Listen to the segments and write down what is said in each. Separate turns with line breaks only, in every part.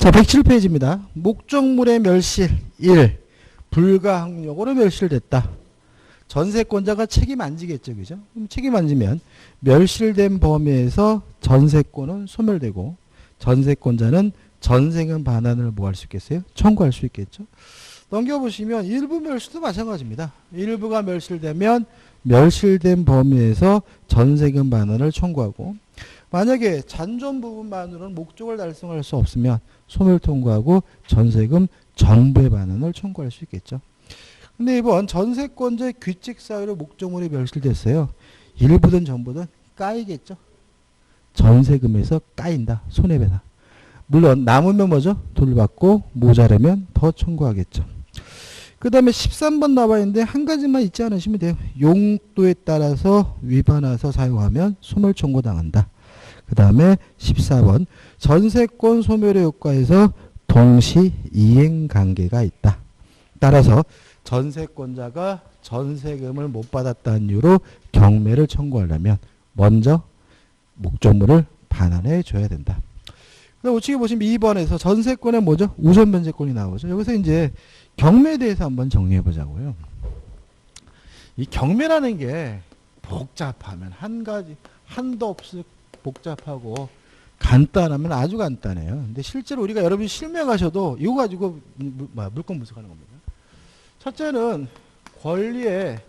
자, 107페이지입니다. 목적물의 멸실 1. 불가항력으로 멸실됐다. 전세권자가 책임 안 지겠죠. 그죠? 그럼 책임 안 지면 멸실된 범위에서 전세권은 소멸되고 전세권자는 전세금 반환을 뭐 할 수 있겠어요? 청구할 수 있겠죠. 넘겨보시면 일부 멸실도 마찬가지입니다. 일부가 멸실되면 멸실된 범위에서 전세금 반환을 청구하고 만약에 잔존 부분만으로는 목적을 달성할 수 없으면 소멸 통과하고 전세금 전부의 반환을 청구할 수 있겠죠. 근데 이번 전세권자의 규칙 사유로 목적물이 멸실됐어요. 일부든 전부든 까이겠죠. 전세금에서 까인다. 손해배다. 물론 남으면 뭐죠? 돈을 받고 모자라면 더 청구하겠죠. 그 다음에 13번 나와 있는데 한 가지만 잊지 않으시면 돼요. 용도에 따라서 위반해서 사용하면 소멸 청구당한다. 그 다음에 14번 전세권 소멸의 효과에서 동시 이행관계가 있다. 따라서 전세권자가 전세금을 못 받았다는 이유로 경매를 청구하려면 먼저 목적물을 반환해 줘야 된다. 그다음 우측에 보시면 2번에서 전세권에 뭐죠? 우선 변제권이 나오죠. 여기서 이제 경매에 대해서 한번 정리해 보자고요. 이 경매라는 게 복잡하면 한 가지 한도 없이 복잡하고 간단하면 아주 간단해요. 근데 실제로 우리가 여러분이 실무에 가셔도 이거 가지고 물건 분석하는 겁니다. 첫째는 권리의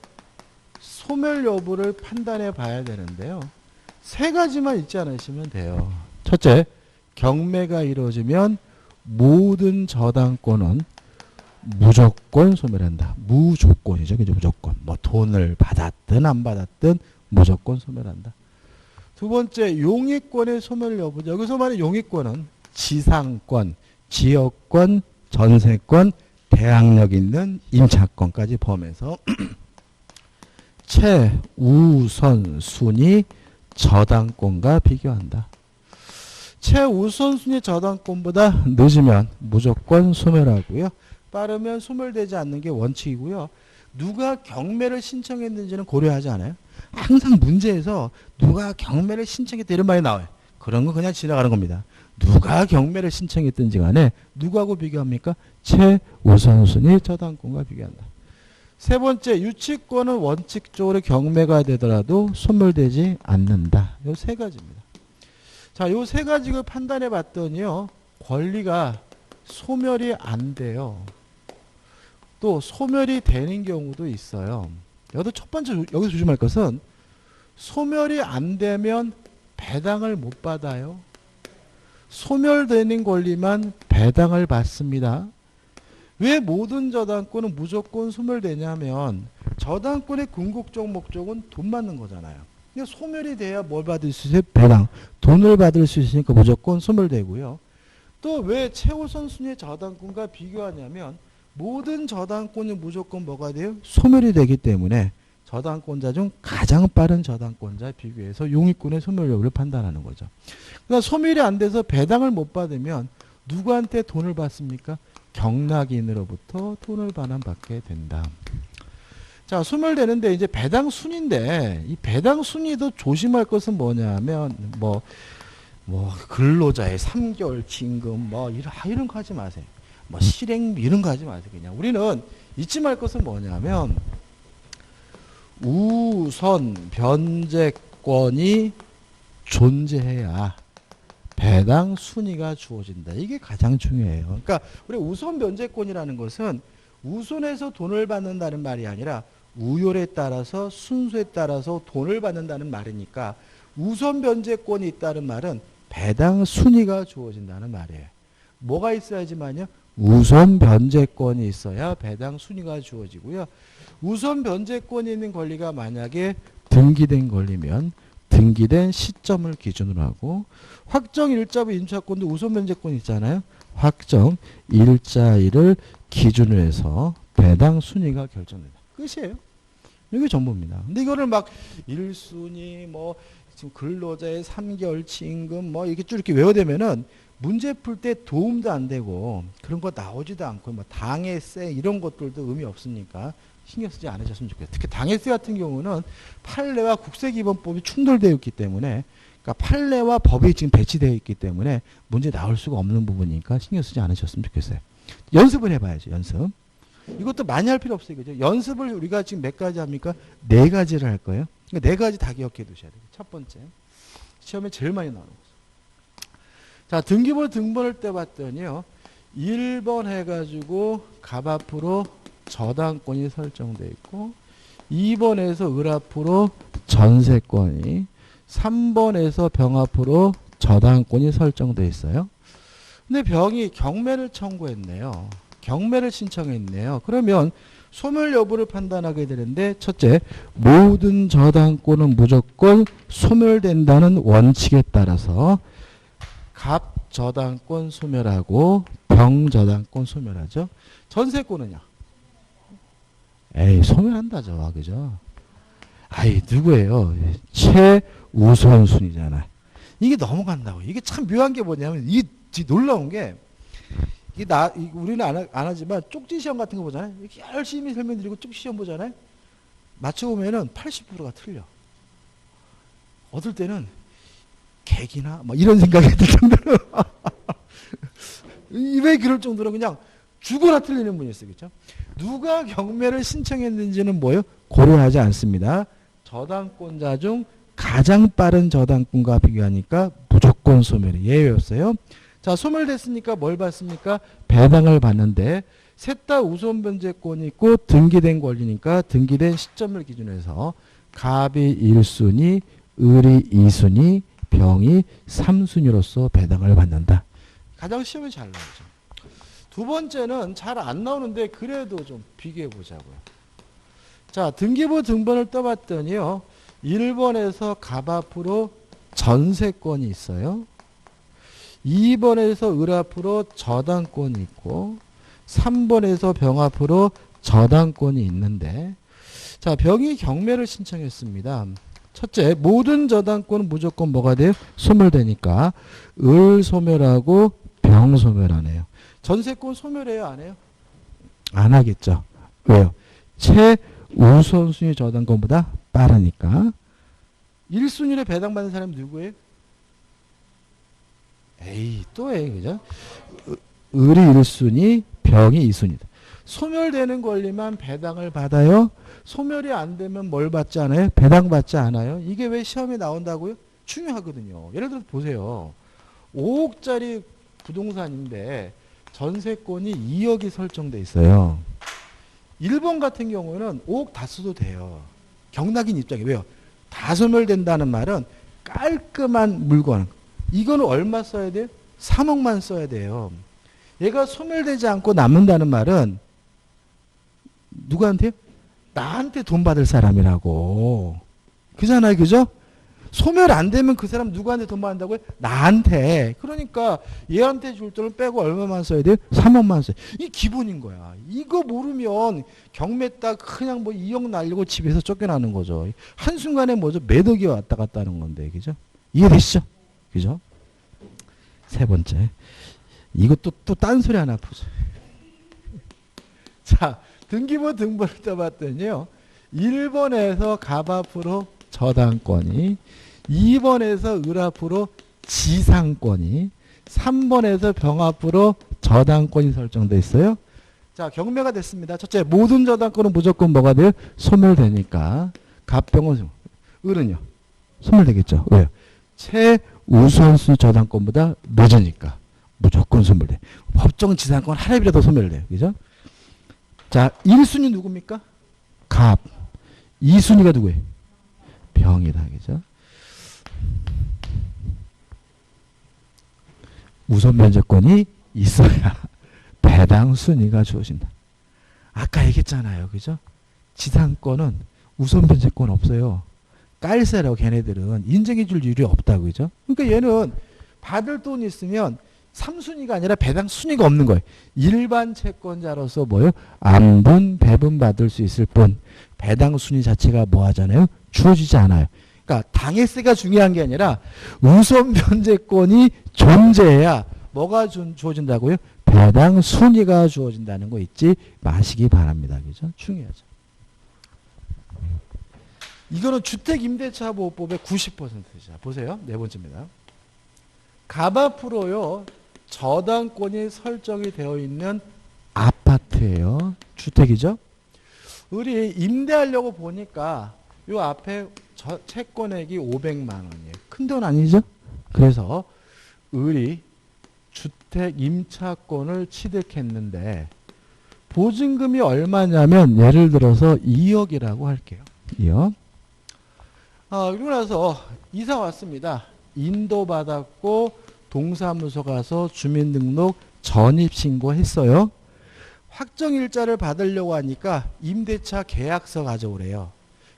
소멸 여부를 판단해 봐야 되는데요. 세 가지만 잊지 않으시면 돼요. 첫째, 경매가 이루어지면 모든 저당권은 무조건 소멸한다. 무조건이죠. 그죠? 무조건. 뭐 돈을 받았든 안 받았든 무조건 소멸한다. 두 번째, 용익권의 소멸 여부죠. 여기서 말하는 용익권은 지상권, 지역권, 전세권, 대항력 있는 임차권까지 포함해서 최우선 순위 저당권과 비교한다. 최우선 순위 저당권보다 늦으면 무조건 소멸하고요. 빠르면 소멸되지 않는 게 원칙이고요. 누가 경매를 신청했는지는 고려하지 않아요. 항상 문제에서 누가 경매를 신청했다 이런 말이 나와요. 그런 건 그냥 지나가는 겁니다. 누가 경매를 신청했든지 간에 누구하고 비교합니까? 최우선순위 저당권과 비교한다. 세 번째, 유치권은 원칙적으로 경매가 되더라도 소멸되지 않는다. 이 세 가지입니다. 자, 이 세 가지를 판단해 봤더니요. 권리가 소멸이 안 돼요. 또 소멸이 되는 경우도 있어요. 여기서 첫 번째 여기서 조심할 것은 소멸이 안 되면 배당을 못 받아요. 소멸되는 권리만 배당을 받습니다. 왜 모든 저당권은 무조건 소멸되냐면 저당권의 궁극적 목적은 돈 받는 거잖아요. 그러니까 소멸이 돼야 뭘 받을 수 있어요? 배당. 돈을 받을 수 있으니까 무조건 소멸되고요. 또 왜 최우선 순위 저당권과 비교하냐면 모든 저당권이 무조건 뭐가 돼요? 소멸이 되기 때문에 저당권자 중 가장 빠른 저당권자에 비교해서 용익권의 소멸 여부를 판단하는 거죠. 그러니까 소멸이 안 돼서 배당을 못 받으면 누구한테 돈을 받습니까? 경락인으로부터 돈을 반환받게 된다. 자, 소멸되는데 이제 배당 순위인데 이 배당 순위도 조심할 것은 뭐냐면 뭐 근로자의 3개월 징금 이런 거 하지 마세요. 뭐 실행 이런 거 하지 마세요. 그냥 우리는 잊지 말 것은 뭐냐면 우선 변제권이 존재해야 배당 순위가 주어진다. 이게 가장 중요해요. 그러니까 우리 우선 변제권이라는 것은 우선에서 돈을 받는다는 말이 아니라 우열에 따라서 순서에 따라서 돈을 받는다는 말이니까 우선 변제권이 있다는 말은 배당 순위가 주어진다는 말이에요. 뭐가 있어야지만요? 우선 변제권이 있어야 배당 순위가 주어지고요. 우선 변제권이 있는 권리가 만약에 등기된 권리면 등기된 시점을 기준으로 하고 확정 일자부 임차권도 우선 변제권이 있잖아요. 확정 일자일을 기준으로 해서 배당 순위가 결정된다. 끝이에요. 이게 전부입니다. 근데 이거를 막 1순위 지금 근로자의 3개월 징금 이렇게 쭉 이렇게 외워대면은 문제 풀 때 도움도 안 되고 그런 거 나오지도 않고 당해세 이런 것들도 의미 없으니까 신경 쓰지 않으셨으면 좋겠어요. 특히 당해세 같은 경우는 판례와 국세기본법이 충돌되어 있기 때문에 그러니까 판례와 법이 지금 배치되어 있기 때문에 문제 나올 수가 없는 부분이니까 신경 쓰지 않으셨으면 좋겠어요. 연습을 해봐야죠. 연습. 이것도 많이 할 필요 없어요. 그죠? 연습을 우리가 지금 몇 가지 합니까? 네 가지를 할 거예요. 그러니까 네 가지 다 기억해 두셔야 돼요. 첫 번째. 시험에 제일 많이 나오는 거죠. 자, 등기부 등본을 떼봤더니요. 1번 해가지고 갑 앞으로 저당권이 설정되어 있고 2번에서 을 앞으로 전세권이 3번에서 병 앞으로 저당권이 설정되어 있어요. 근데 병이 경매를 청구했네요. 경매를 신청했네요. 그러면 소멸 여부를 판단하게 되는데 첫째, 모든 저당권은 무조건 소멸된다는 원칙에 따라서 갑 저당권 소멸하고 병 저당권 소멸하죠. 전세권은요? 에이, 소멸한다죠. 그죠? 아이, 누구예요? 최우선순위잖아. 이게 넘어간다고. 이게 참 묘한 게 뭐냐면, 이게 놀라운 게, 우리는 안 하지만 쪽지 시험 같은 거 보잖아요. 이렇게 열심히 설명드리고 쪽지 시험 보잖아요. 맞춰보면은 80%가 틀려. 어떨 때는 개기나 뭐 이런 생각이 들 정도로 왜 그럴 정도로 그냥 죽어라 틀리는 분이 있어요. 그렇죠? 누가 경매를 신청했는지는 뭐예요? 고려하지 않습니다. 저당권자 중 가장 빠른 저당권과 비교하니까 무조건 소멸이 예외였어요. 자, 소멸됐으니까 뭘 받습니까? 배당을 받는데 셋 다 우선 변제권이 있고 등기된 권리니까 등기된 시점을 기준으로 해서 갑이 1순위, 을이 2순위, 병이 3순위로서 배당을 받는다. 가장 시험이 잘 나오죠. 두 번째는 잘 안 나오는데 그래도 좀 비교해 보자고요. 자, 등기부 등본을 떠봤더니요. 1번에서 갑 앞으로 전세권이 있어요. 2번에서 을 앞으로 저당권이 있고 3번에서 병 앞으로 저당권이 있는데 자, 병이 경매를 신청했습니다. 첫째, 모든 저당권은 무조건 뭐가 돼요? 소멸되니까 을 소멸하고 병 소멸하네요. 전세권 소멸해요? 안 해요? 안 하겠죠. 왜요? 최우선순위 저당권보다 빠르니까. 1순위로 배당받는 사람이 누구예요? 에이, 또예요. 그죠? 을이 1순위, 병이 2순위다. 소멸되는 권리만 배당을 받아요? 소멸이 안 되면 뭘 받지 않아요? 배당 받지 않아요? 이게 왜 시험에 나온다고요? 중요하거든요. 예를 들어 보세요. 5억짜리 부동산인데 전세권이 2억이 설정돼 있어요. 1번 같은 경우는 5억 다 써도 돼요. 경락인 입장에. 왜요? 다 소멸된다는 말은 깔끔한 물건. 이거는 얼마 써야 돼요? 3억만 써야 돼요. 얘가 소멸되지 않고 남는다는 말은 누구한테요? 나한테 돈 받을 사람이라고. 그잖아요. 그죠? 소멸 안 되면 그 사람 누구한테 돈 받는다고요? 나한테. 그러니까 얘한테 줄 돈을 빼고 얼마만 써야 돼요? 3억만 써요. 이게 기본인 거야. 이거 모르면 경매 딱 그냥 뭐 2억 날리고 집에서 쫓겨나는 거죠. 한순간에 뭐죠? 매덕이 왔다 갔다 하는 건데. 그죠? 이해되시죠? 그죠? 세 번째. 이것도 또 딴소리 하나 보죠. 자, 등기부 등본을 떠봤더니요. 1번에서 갑 앞으로 저당권이, 2번에서 을 앞으로 지상권이, 3번에서 병 앞으로 저당권이 설정되어 있어요. 자, 경매가 됐습니다. 첫째, 모든 저당권은 무조건 뭐가 돼요? 소멸되니까. 갑병은, 을은요? 소멸되겠죠. 왜요? 최우선순위 저당권보다 늦으니까. 무조건 소멸돼. 법정 지상권 하나라도 소멸돼요. 그죠? 자, 1순위 누굽니까? 갑. 2순위가 누구예요? 병이다. 그죠? 우선 면제권이 있어야 배당 순위가 주어진다. 아까 얘기했잖아요. 그죠? 지상권은 우선 면제권 없어요. 깔세라고 걔네들은 인정해 줄 일이 없다고. 그죠? 그러니까 얘는 받을 돈 있으면 3순위가 아니라 배당 순위가 없는 거예요. 일반 채권자로서 뭐예요? 안분, 배분 받을 수 있을 뿐 배당 순위 자체가 뭐 하잖아요? 주어지지 않아요. 그러니까 당해세가 중요한 게 아니라 우선 변제권이 존재해야 뭐가 주어진다고요? 배당 순위가 주어진다는 거 잊지 마시기 바랍니다. 그죠? 중요하죠. 이거는 주택임대차보호법의 90%죠. 보세요. 네 번째입니다. 갑 앞으로요. 저당권이 설정이 되어 있는 아파트예요. 주택이죠. 우리 임대하려고 보니까 요 앞에 채권액이 500만 원이에요. 큰 돈 아니죠? 그래서 을이 주택 임차권을 취득했는데 보증금이 얼마냐면 예를 들어서 2억이라고 할게요. 2억. 그리고 나서 이사 왔습니다. 인도받았고 동사무소 가서 주민등록 전입신고했어요. 확정일자를 받으려고 하니까 임대차 계약서 가져오래요.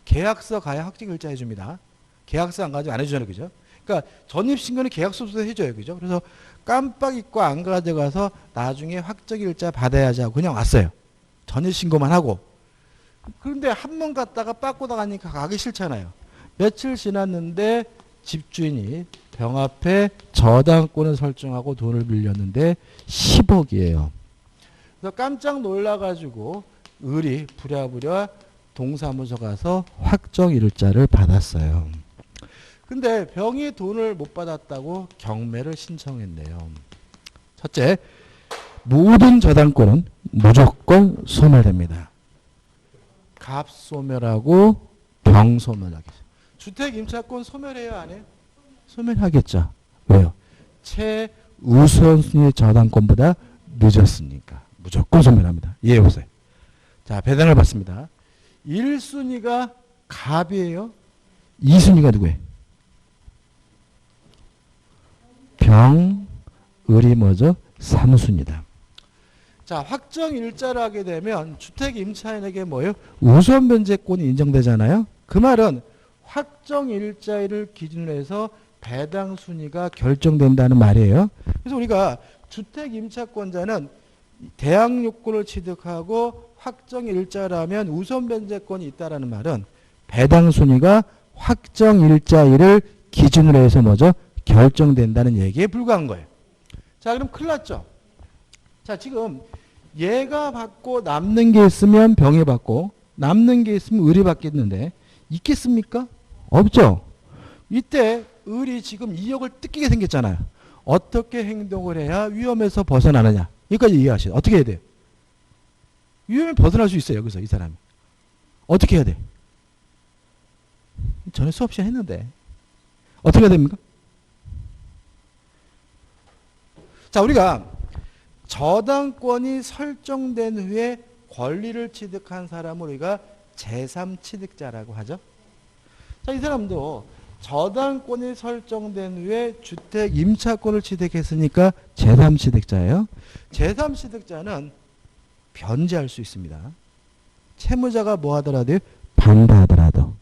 계약서 가야 확정일자 해줍니다. 계약서 안 가지고 안 해주잖아요. 그죠? 그러니까 전입신고는 계약서부터 해줘요. 그죠? 그래서 깜빡 잊고 안 가져가서 나중에 확정일자 받아야지 하고 그냥 왔어요. 전입신고만 하고. 그런데 한 번 갔다가 빠꾸 나가니까 가기 싫잖아요. 며칠 지났는데 집주인이 병 앞에 저당권을 설정하고 돈을 빌렸는데 10억이에요. 그래서 깜짝 놀라가지고 을이 부랴부랴 동사무소 가서 확정일자를 받았어요. 근데 병이 돈을 못 받았다고 경매를 신청했네요. 첫째, 모든 저당권은 무조건 소멸됩니다. 갑 소멸하고 병 소멸하겠죠. 주택 임차권 소멸해요, 안 해요? 소멸하겠죠. 왜요? 최우선순위 저당권보다 늦었으니까 무조건 소멸합니다. 이해해 보세요. 자, 배당을 받습니다. 1순위가 갑이에요. 2순위가 누구예요? 병, 을이 뭐죠? 3순위다. 자, 확정일자를 하게 되면 주택 임차인에게 뭐예요? 우선 변제권이 인정되잖아요. 그 말은 확정일자를 기준으로 해서 배당 순위가 결정된다는 말이에요. 그래서 우리가 주택 임차권자는 대항 요건을 취득하고 확정일자라면 우선 변제권이 있다라는 말은 배당 순위가 확정일자일을 기준으로 해서 뭐죠? 결정된다는 얘기에 불과한 거예요. 자, 그럼 큰일 났죠. 자, 지금 얘가 받고 남는 게 있으면 병이 받고 남는 게 있으면 을이 받겠는데 있겠습니까? 없죠. 이때 을이 지금 2억을 뜯기게 생겼잖아요. 어떻게 행동을 해야 위험에서 벗어나느냐. 여기까지 이해하시죠. 어떻게 해야 돼요? 위험에 벗어날 수 있어요. 여기서 이 사람이. 어떻게 해야 돼? 전에 수업 시간 했는데. 어떻게 해야 됩니까? 자, 우리가 저당권이 설정된 후에 권리를 취득한 사람을 우리가 제3취득자라고 하죠. 자, 이 사람도 저당권이 설정된 후에 주택 임차권을 취득했으니까 제3취득자예요. 제3취득자는 변제할 수 있습니다. 채무자가 뭐 하더라도 반대하더라도.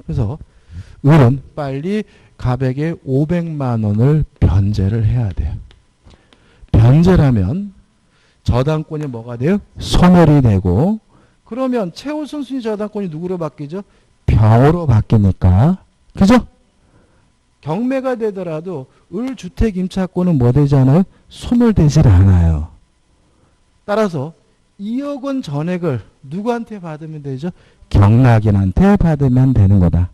그래서 을은 빨리 갑에게 500만 원을 변제를 해야 돼요. 변제라면 저당권이 뭐가 돼요? 소멸이 되고 그러면 최우선순위 저당권이 누구로 바뀌죠? 병으로 바뀌니까. 그죠? 경매가 되더라도 을 주택 임차권은 뭐 되지 않아요? 소멸되질 않아요. 따라서 2억 원 전액을 누구한테 받으면 되죠? 경락인한테 받으면 되는 거다.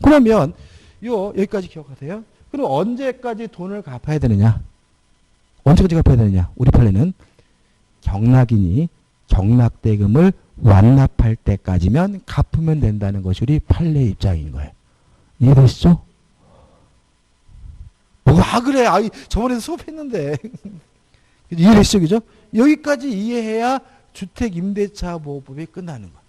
그러면 여기까지 기억하세요. 그럼 언제까지 돈을 갚아야 되느냐? 언제까지 갚아야 되느냐? 우리 판례는 경락인이 경락대금을 완납할 때까지면 갚으면 된다는 것이 우리 판례 입장인 거예요. 이해되시죠? 그래. 저번에 수업했는데. 이해되시죠? 그죠? 여기까지 이해해야 주택임대차보호법이 끝나는 거예요.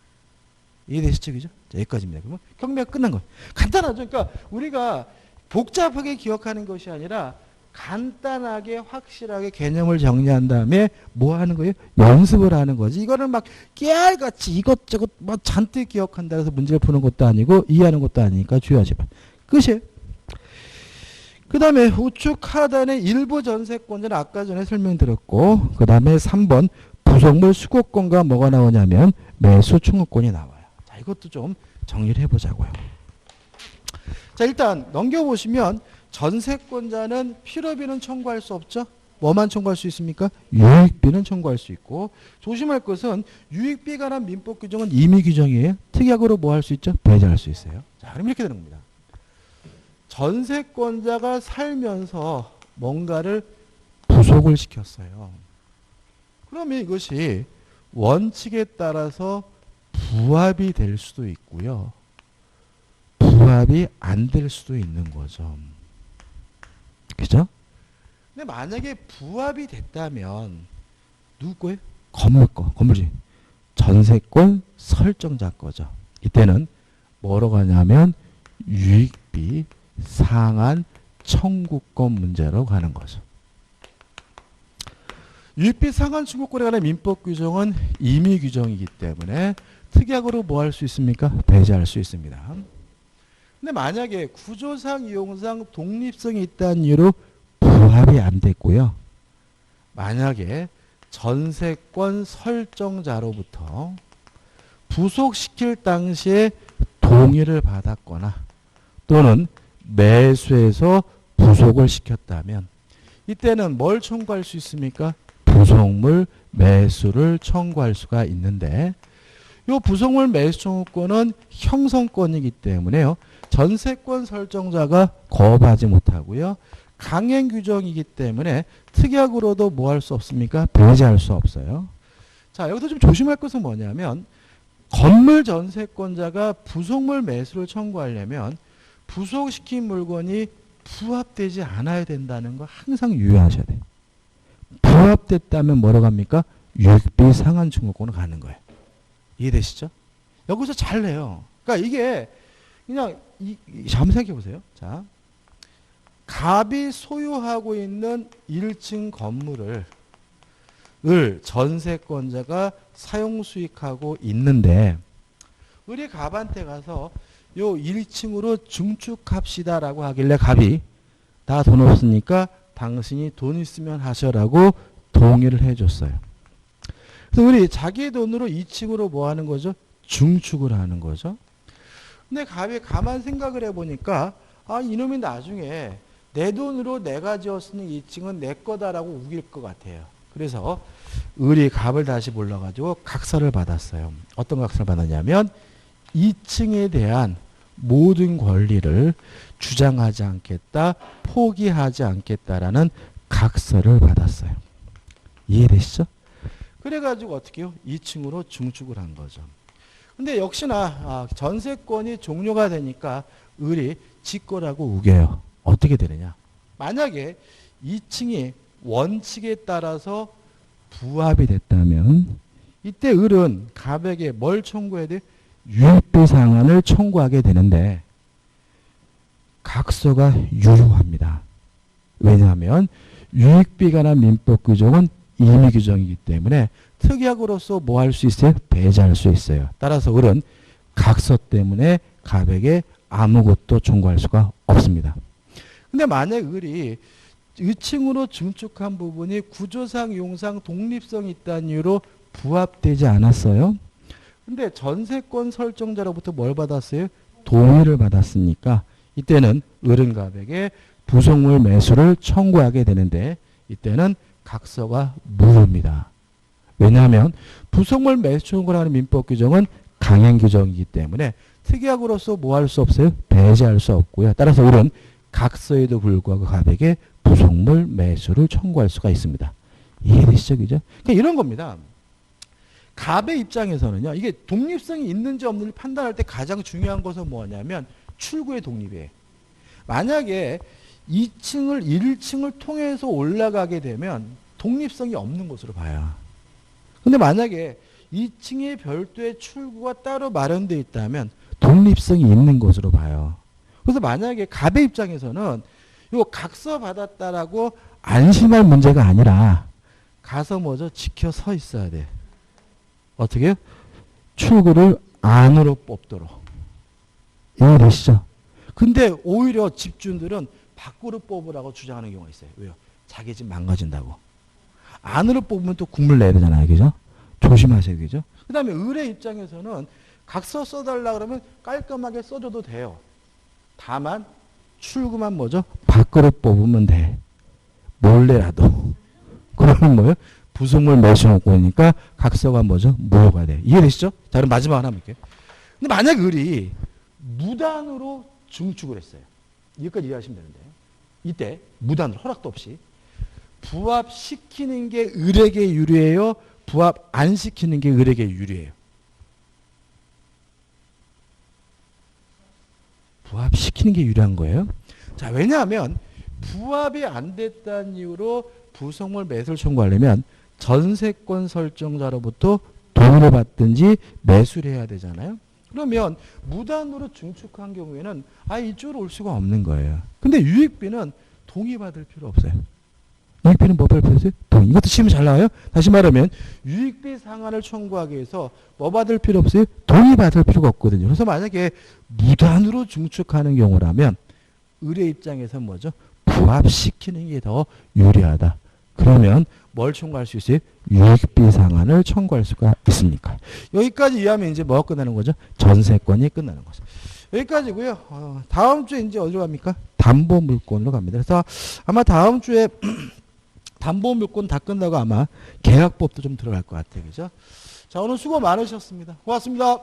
이해되시죠? 그죠? 자, 여기까지입니다. 그러면 경매가 끝난 거예요. 간단하죠? 그러니까 우리가 복잡하게 기억하는 것이 아니라 간단하게 확실하게 개념을 정리한 다음에 뭐 하는 거예요? 연습을 하는 거지. 이거는 막 깨알같이 이것저것 막 잔뜩 기억한다 해서 문제를 푸는 것도 아니고 이해하는 것도 아니니까 주의하시면 끝이에요. 그 다음에 우측 하단의 일부 전세권자는 아까 전에 설명드렸고 그 다음에 3번 부속물 수거권과 뭐가 나오냐면 매수 청구권이 나와요. 자, 이것도 좀 정리를 해보자고요. 자, 일단 넘겨보시면 전세권자는 필요비는 청구할 수 없죠. 뭐만 청구할 수 있습니까? 유익비는 청구할 수 있고 조심할 것은 유익비에 관한 민법 규정은 임의 규정이에요. 특약으로 뭐 할 수 있죠? 배제할 수 있어요. 자, 그럼 이렇게 되는 겁니다. 전세권자가 살면서 뭔가를 부속을 시켰어요. 그러면 이것이 원칙에 따라서 부합이 될 수도 있고요. 부합이 안 될 수도 있는 거죠. 그죠? 근데 만약에 부합이 됐다면 누구 거예요? 건물 거, 건물주인. 전세권 설정자 거죠. 이때는 뭐로 가냐면 유익비 상한 청구권 문제로 가는 거죠. 유익비 상한 청구권에 관한 민법 규정은 임의 규정이기 때문에 특약으로 뭐 할 수 있습니까? 배제할 수 있습니다. 근데 만약에 구조상 이용상 독립성이 있다는 이유로 부합이 안 됐고요. 만약에 전세권 설정자로부터 부속시킬 당시에 동의를 받았거나 또는 매수해서 부속을 시켰다면 이때는 뭘 청구할 수 있습니까? 부속물 매수를 청구할 수가 있는데 이 부속물 매수 청구권은 형성권이기 때문에요. 전세권 설정자가 거부하지 못하고요. 강행 규정이기 때문에 특약으로도 뭐 할 수 없습니까? 배제할 수 없어요. 자, 여기서 좀 조심할 것은 뭐냐면 건물 전세권자가 부속물 매수를 청구하려면 부속시킨 물건이 부합되지 않아야 된다는 거 항상 유의하셔야 돼요. 부합됐다면 뭐로 갑니까? 유익비 상한 청구권으로 가는 거예요. 이해되시죠? 여기서 잘 내요. 그러니까 이게 그냥 한번 생각해 보세요. 자, 갑이 소유하고 있는 1층 건물을 전세권자가 사용 수익하고 있는데 우리 갑한테 가서 요 1층으로 증축합시다라고 하길래 갑이 나 돈 없으니까 당신이 돈 있으면 하셔라고 동의를 해줬어요. 그래서 우리 자기 돈으로 2층으로 뭐 하는 거죠? 증축을 하는 거죠. 근데 갑이 가만 생각을 해보니까 아 이놈이 나중에 내 돈으로 내가 지었으니 2층은 내 거다라고 우길 것 같아요. 그래서 을이 갑을 다시 불러가지고 각서를 받았어요. 어떤 각서를 받았냐면 2층에 대한 모든 권리를 주장하지 않겠다, 포기하지 않겠다라는 각서를 받았어요. 이해되시죠? 그래가지고 어떻게 해요? 2층으로 증축을 한 거죠. 근데 역시나 전세권이 종료가 되니까 을이 지 거라고 우겨요. 어떻게 되느냐? 만약에 2층이 원칙에 따라서 부합이 됐다면 이때 을은 갑에게 뭘 청구해야 돼? 유익비 상한을 청구하게 되는데 각서가 유효합니다. 왜냐하면 유익비가 관한 민법 규정은 임의 규정이기 때문에 특약으로서 뭐 할 수 있어요? 배제할 수 있어요. 따라서 을은 각서 때문에 갑에게 아무것도 청구할 수가 없습니다. 근데 만약 을이 2층으로 증축한 부분이 구조상, 용상, 독립성이 있다는 이유로 부합되지 않았어요. 근데 전세권 설정자로부터 뭘 받았어요? 동의를 받았으니까 이때는 을은 갑에게 부속물 매수를 청구하게 되는데 이때는 각서가 무효입니다. 왜냐하면 부속물 매수 청구를 하는 민법 규정은 강행 규정이기 때문에 특약으로서 뭐 할 수 없어요? 배제할 수 없고요. 따라서 을은 각서에도 불구하고 갑에게 부속물 매수를 청구할 수가 있습니다. 이해되시죠? 그죠? 그러니까 이런 겁니다. 갑의 입장에서는요. 이게 독립성이 있는지 없는지 판단할 때 가장 중요한 것은 뭐냐면 출구의 독립이에요. 만약에 2층을 1층을 통해서 올라가게 되면 독립성이 없는 것으로 봐요. 근데 만약에 2층에 별도의 출구가 따로 마련되어 있다면 독립성이 있는 것으로 봐요. 그래서 만약에 갑의 입장에서는 이거 각서 받았다라고 안심할 문제가 아니라 가서 뭐죠? 지켜 서 있어야 돼. 어떻게 해요? 출구를 안으로 뽑도록. 이해되시죠? 근데 오히려 집주인들은 밖으로 뽑으라고 주장하는 경우가 있어요. 왜요? 자기 집 망가진다고. 안으로 뽑으면 또 국물 내야 되잖아요. 그죠? 조심하셔야 되죠? 그 다음에 을의 입장에서는 각서 써달라 그러면 깔끔하게 써줘도 돼요. 다만 출구만 뭐죠? 밖으로 뽑으면 돼. 몰래라도. 그러면 뭐예요? 부속물 매수요건이니까 각서가 뭐죠? 무효가 돼. 이해되시죠? 자, 그럼 마지막 하나 볼게요. 근데 만약 을이 무단으로 증축을 했어요. 여기까지 이해하시면 되는데 이때 무단으로 허락도 없이 부합시키는 게 을에게 유리해요? 부합 안 시키는 게 을에게 유리해요? 부합시키는 게 유리한 거예요. 자, 왜냐하면 부합이 안 됐다는 이유로 부속물 매수를 청구하려면 전세권 설정자로부터 돈을 받든지 매수를 해야 되잖아요. 그러면 무단으로 증축한 경우에는 이쪽으로 올 수가 없는 거예요. 근데 유익비는 동의받을 필요 없어요. 유익비는 뭐 받을 필요 없어요? 동의. 이것도 시험이 잘 나와요. 다시 말하면 유익비 상한을 청구하기 위해서 뭐 받을 필요 없어요? 동의받을 필요가 없거든요. 그래서 만약에 무단으로 증축하는 경우라면 을의 입장에서 뭐죠? 부합시키는 게 더 유리하다. 그러면 뭘 청구할 수 있어요? 유익비 상한을 청구할 수가 있습니까? 여기까지 이해하면 이제 뭐가 끝나는 거죠? 전세권이 끝나는 거죠. 여기까지고요. 다음 주에 이제 어디로 갑니까? 담보물권으로 갑니다. 그래서 아마 다음 주에 담보물권 다 끝나고 아마 계약법도 좀 들어갈 것 같아요. 그죠? 자, 오늘 수고 많으셨습니다. 고맙습니다.